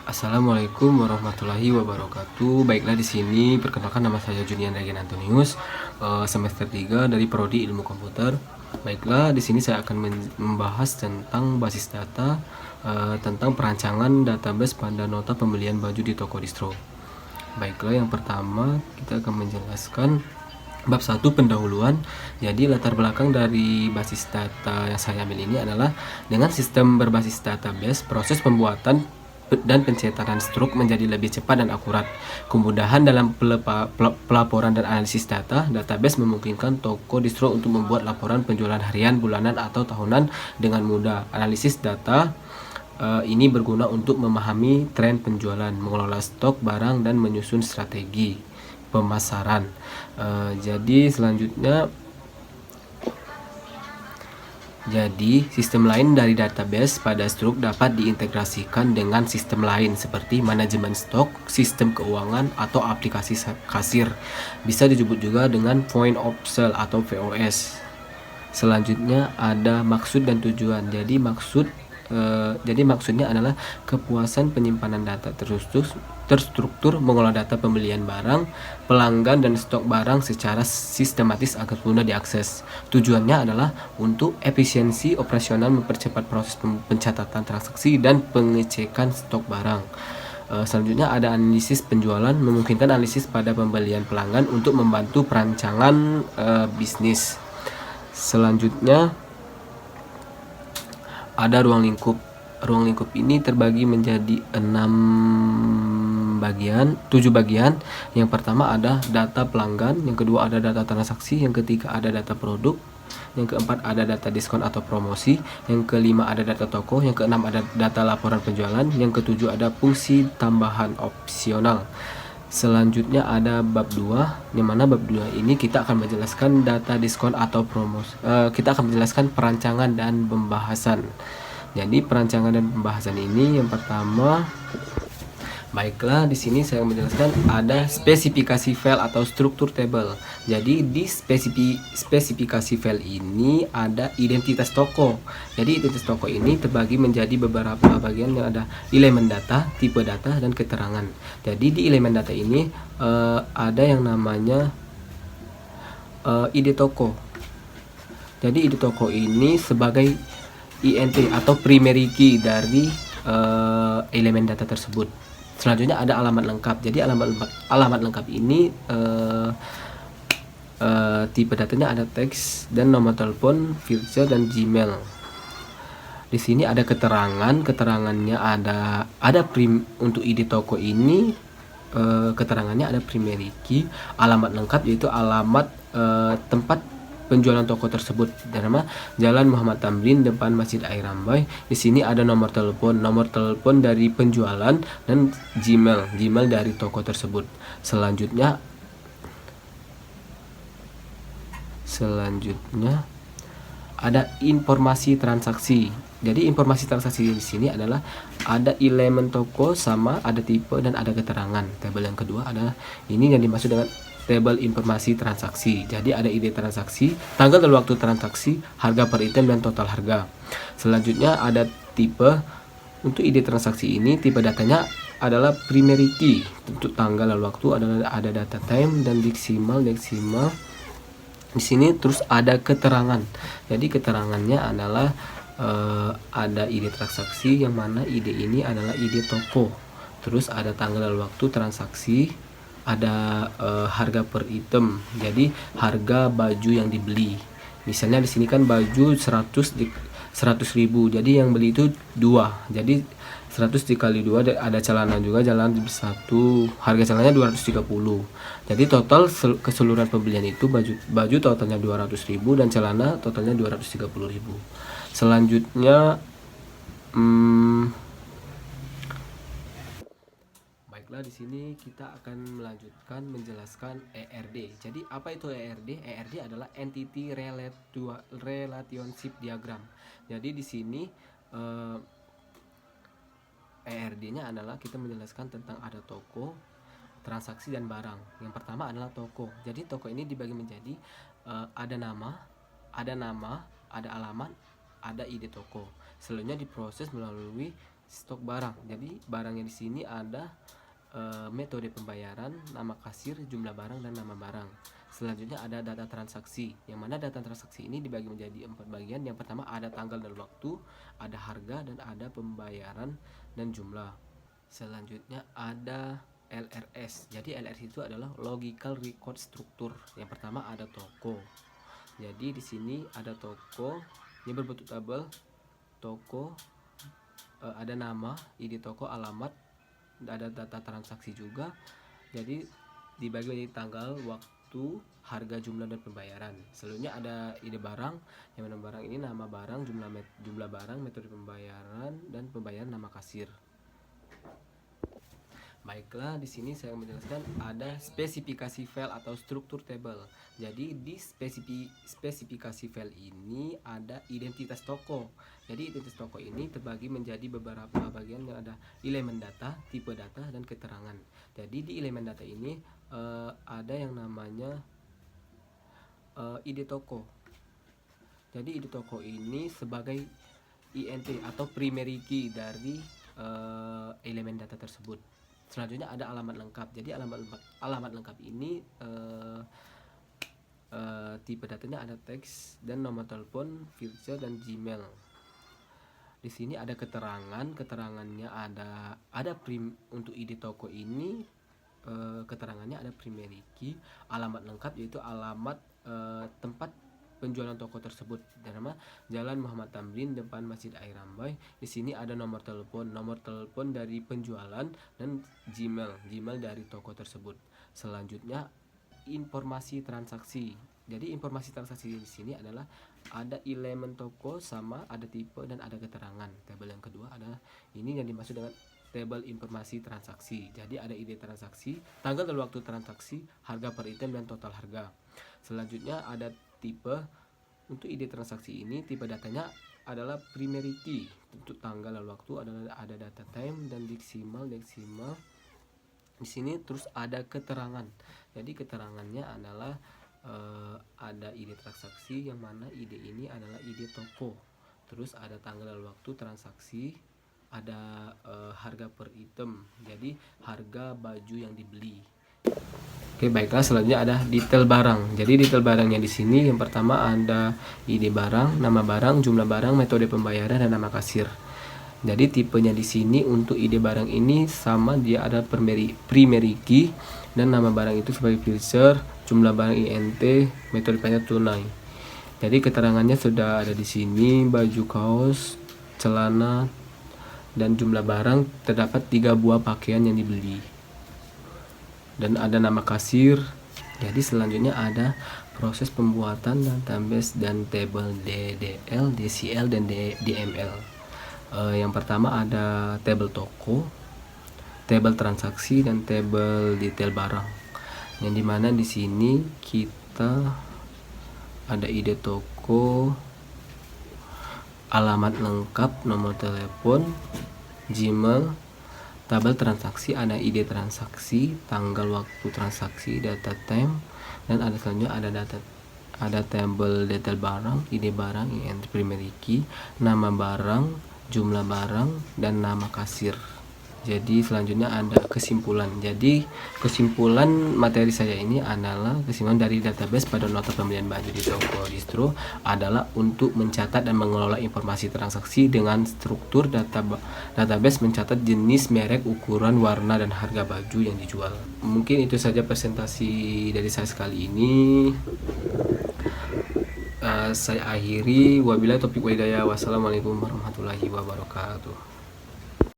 Assalamualaikum warahmatullahi wabarakatuh. Baiklah, di sini perkenalkan, nama saya Junian Regen Antonius, semester 3 dari Prodi Ilmu Komputer. Baiklah, di sini saya akan membahas tentang basis data, tentang perancangan database pada nota pembelian baju di toko distro. Baiklah, yang pertama kita akan menjelaskan bab 1 pendahuluan. Jadi latar belakang dari basis data yang saya ambil ini adalah dengan sistem berbasis database, proses pembuatan dan pencetakan struk menjadi lebih cepat dan akurat. Kemudahan dalam pelaporan dan analisis data, database memungkinkan toko distro untuk membuat laporan penjualan harian, bulanan, atau tahunan dengan mudah. Analisis data ini berguna untuk memahami tren penjualan, mengelola stok barang, dan menyusun strategi pemasaran. Jadi selanjutnya, sistem lain dari database pada struk dapat diintegrasikan dengan sistem lain seperti manajemen stok, sistem keuangan, atau aplikasi kasir. Bisa disebut juga dengan point of sale atau POS. Selanjutnya ada maksud dan tujuan. Jadi maksudnya adalah kepuasan penyimpanan data terstruktur, mengolah data pembelian barang, pelanggan, dan stok barang secara sistematis agar mudah diakses. Tujuannya adalah untuk efisiensi operasional, mempercepat proses pencatatan transaksi dan pengecekan stok barang. Selanjutnya ada analisis penjualan, memungkinkan analisis pada pembelian pelanggan untuk membantu perancangan bisnis. Selanjutnya ada ruang lingkup. Ruang lingkup ini terbagi menjadi 7 bagian. Yang pertama ada data pelanggan, yang kedua ada data transaksi, yang ketiga ada data produk, yang keempat ada data diskon atau promosi, yang kelima ada data toko, yang keenam ada data laporan penjualan, yang ketujuh ada fungsi tambahan opsional. Selanjutnya ada bab 2, di mana bab 2 ini kita akan menjelaskan data diskon atau promosi. Kita akan menjelaskan perancangan dan pembahasan. Jadi perancangan dan pembahasan ini yang pertama, baiklah, di sini saya menjelaskan ada spesifikasi file atau struktur tabel. Jadi di spesifikasi file ini ada identitas toko. Jadi identitas toko ini terbagi menjadi beberapa bagian yang ada elemen data, tipe data, dan keterangan. Jadi di elemen data ini ada yang namanya ID toko. Jadi ID toko ini sebagai INT atau primary key dari elemen data tersebut. Selanjutnya ada alamat lengkap. Jadi alamat lengkap ini tipe datanya ada teks dan nomor telepon, virtual, dan Gmail. Di sini ada keterangannya ada untuk ID toko ini, keterangannya ada primary key, alamat lengkap yaitu alamat tempat penjualan toko tersebut, nama Jalan Muhammad Tamrin depan Masjid Air Rambai. Di sini ada nomor telepon dari penjualan, dan Gmail dari toko tersebut. Selanjutnya ada informasi transaksi. Jadi informasi transaksi di sini adalah ada elemen toko, sama ada tipe, dan ada keterangan. Tabel yang kedua adalah ini yang dimaksud dengan tabel informasi transaksi. Jadi ada ID transaksi, tanggal dan waktu transaksi, harga per item, dan total harga. Selanjutnya ada tipe. Untuk ID transaksi ini tipe datanya adalah primary key. Untuk tanggal dan waktu ada data time dan deksimal. Di sini terus ada keterangan. Jadi keterangannya adalah ada ID transaksi, yang mana ID ini adalah ID toko. Terus ada tanggal dan waktu transaksi, ada harga per item. Jadi harga baju yang dibeli. Misalnya di sini kan baju 100.000. Jadi yang beli itu 2. Jadi 100 dikali 2 ada celana juga, celana satu, harga celananya 230. Jadi total keseluruhan pembelian itu baju totalnya 200.000 dan celana totalnya 230.000. Selanjutnya baiklah, di sini kita akan melanjutkan menjelaskan ERD. Jadi apa itu ERD? ERD adalah Entity Relationship Diagram. Jadi di sini ERD-nya adalah kita menjelaskan tentang ada toko, transaksi, dan barang. Yang pertama adalah toko. Jadi toko ini dibagi menjadi ada nama, ada alamat, ada ID toko. Selanjutnya diproses melalui stok barang. Jadi barangnya di sini ada metode pembayaran, nama kasir, jumlah barang, dan nama barang. Selanjutnya ada data transaksi, yang mana data transaksi ini dibagi menjadi 4 bagian. Yang pertama ada tanggal dan waktu, ada harga, dan ada pembayaran dan jumlah. Selanjutnya ada LRS. Jadi LRS itu adalah logical record structure. Yang pertama ada toko. Jadi di sini ada toko, ini berbentuk tabel toko, ada nama, ID toko, alamat, ada data transaksi juga. Jadi dibagi menjadi tanggal, waktu, harga, jumlah, dan pembayaran. Selanjutnya ada ID barang, yang mana barang ini nama barang, jumlah barang, metode pembayaran, dan pembayaran nama kasir. Baiklah, di sini saya menjelaskan ada spesifikasi file atau struktur tabel. Jadi di spesifikasi file ini ada identitas toko. Jadi identitas toko ini terbagi menjadi beberapa bagian, yang ada elemen data, tipe data, dan keterangan. Jadi di elemen data ini ada yang namanya ID toko. Jadi ID toko ini sebagai INT atau primary key dari elemen data tersebut. Selanjutnya ada alamat lengkap. Jadi alamat lengkap ini tipe datanya ada teks dan nomor telepon, filter, dan Gmail. Di sini ada keterangannya ada untuk ID toko ini keterangannya ada primary key, alamat lengkap yaitu alamat tempat penjualan toko tersebut, nama Jalan Muhammad Tamrin depan Masjid Air Rambai. Di sini ada nomor telepon dari penjualan, dan Gmail dari toko tersebut. Selanjutnya informasi transaksi. Jadi informasi transaksi di sini adalah ada elemen toko, sama ada tipe, dan ada keterangan. Tabel yang kedua adalah ini yang dimaksud dengan tabel informasi transaksi. Jadi ada ID transaksi, tanggal dan waktu transaksi, harga per item, dan total harga. Selanjutnya ada tipe. Untuk ID transaksi ini tipe datanya adalah primary key. Untuk tanggal dan waktu ada data time dan deksimal. Di sini terus ada keterangan. Jadi keterangannya adalah ada ID transaksi, yang mana ID ini adalah ID toko. Terus ada tanggal dan waktu transaksi, ada harga per item. Jadi harga baju yang dibeli. Oke, baiklah, selanjutnya ada detail barang. Jadi detail barangnya di sini yang pertama ada ID barang, nama barang, jumlah barang, metode pembayaran, dan nama kasir. Jadi tipenya di sini untuk ID barang ini sama, dia ada primary key, dan nama barang itu sebagai filter, jumlah barang INT, metode pembayaran tunai. Jadi keterangannya sudah ada di sini, baju, kaos, celana, dan jumlah barang terdapat 3 buah pakaian yang dibeli. Dan ada nama kasir. Jadi selanjutnya ada proses pembuatan database dan tabel DDL, DCL, dan DML. Yang pertama ada tabel toko, tabel transaksi, dan tabel detail barang. Yang dimana di sini kita ada ID toko, alamat lengkap, nomor telepon, Gmail. Tabel transaksi ada ID transaksi, tanggal waktu transaksi, data time, dan ada selanjutnya ada tabel detail barang, ID barang, INT primary key, nama barang, jumlah barang, dan nama kasir. Jadi selanjutnya ada kesimpulan. Jadi kesimpulan materi saya ini adalah kesimpulan dari database pada nota pembelian baju di toko distro adalah untuk mencatat dan mengelola informasi transaksi dengan struktur database, mencatat jenis, merek, ukuran, warna, dan harga baju yang dijual. Mungkin itu saja presentasi dari saya sekali ini. Saya akhiri, wabillahi taufiq wa hidayah. Wassalamualaikum warahmatullahi wabarakatuh.